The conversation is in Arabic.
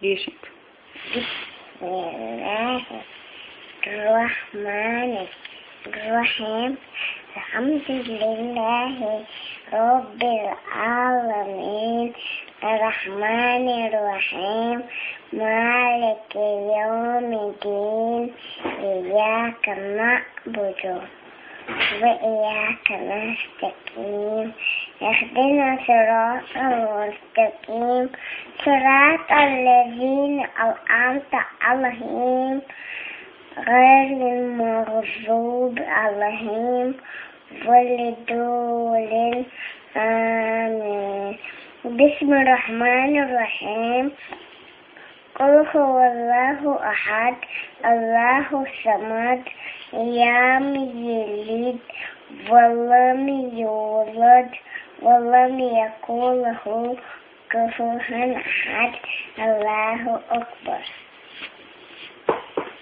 ليش انت؟ بسم الله الرحمن الرحيم الحمد لله رب العالمين الرحمن الرحيم مالك يوم الدين إياك نعبد وإياك نستقيم اهدنا صراط المستقيم صراط الذين أنعمت عليهم غير المغضوب عليهم ولا الضالين آمين. بسم الرحمن الرحيم قل هو الله أحد الله الصمد لم يلد ولم يولد ولم يكن له كفوا أحد الله أكبر.